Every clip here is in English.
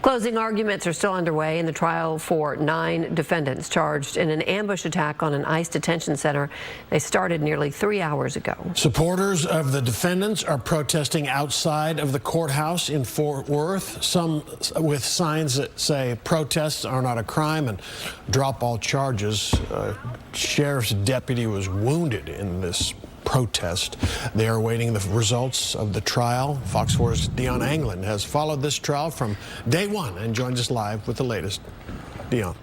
Closing arguments are still underway in the trial for 9 defendants charged in an ambush attack on an ICE detention center. They started nearly 3 hours ago. Supporters of the defendants are protesting outside of the courthouse in Fort Worth, some with signs that say protests are not a crime and drop all charges. A sheriff's deputy was wounded in this protest. They are awaiting the results of the trial. Fox 4's Dionne Anglin has followed this trial from day one and joins us live with the latest. Dionne.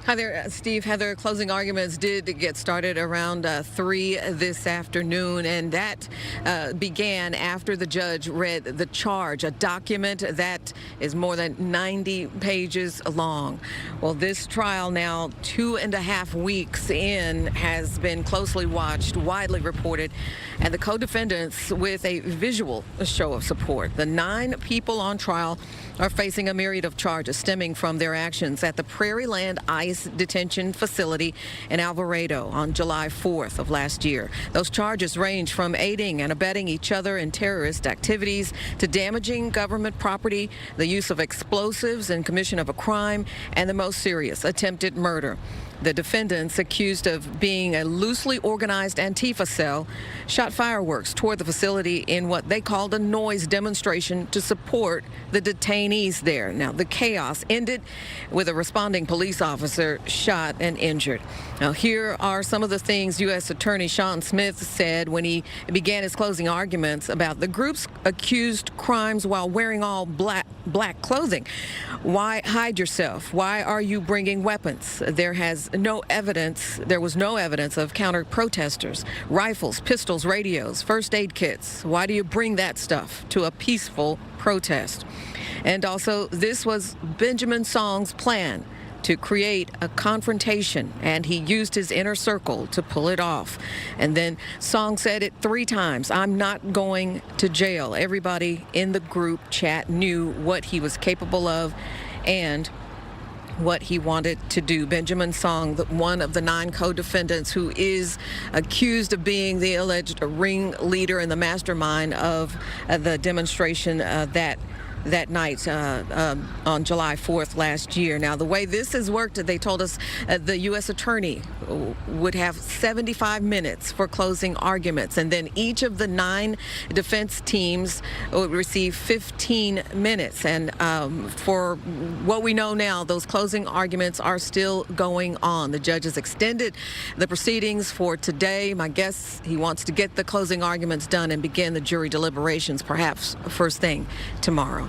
Hi there, Steve. Heather, closing arguments did get started around 3 this afternoon, and that began after the judge read the charge, a document that is more than 90 pages long. Well, this trial, now 2.5 weeks in, has been closely watched, widely reported, and the co-defendants with a visual show of support. The 9 people on trial are facing a myriad of charges stemming from their actions at the Prairieland ICE detention facility in Alvarado on July 4th of last year. Those charges range from aiding and abetting each other in terrorist activities to damaging government property, the use of explosives and commission of a crime, and the most serious, attempted murder. The defendants, accused of being a loosely organized Antifa cell, shot fireworks toward the facility in what they called a noise demonstration to support the detainees there. Now, the chaos ended with a responding police officer shot and injured. Now, here are some of the things U.S. Attorney Sean Smith said when he began his closing arguments about the group's accused crimes while wearing all black clothing. Why hide yourself? Why are you bringing weapons? There was no evidence of counter-protesters, rifles, pistols, radios, first aid kits. Why do you bring that stuff to a peaceful protest? And also, this was Benjamin Song's plan to create a confrontation, and he used his inner circle to pull it off. And then Song said it 3 times, "I'm not going to jail." Everybody in the group chat knew what he was capable of and what he wanted to do. Benjamin Song, one of the 9 co-defendants who is accused of being the alleged ringleader and the mastermind of the demonstration that night on July 4th last year. Now, the way this has worked, they told us the U.S. attorney would have 75 minutes for closing arguments, and then each of the 9 defense teams would receive 15 minutes. And for what we know now, those closing arguments are still going on. The judge has extended the proceedings for today. My guess, he wants to get the closing arguments done and begin the jury deliberations perhaps first thing tomorrow.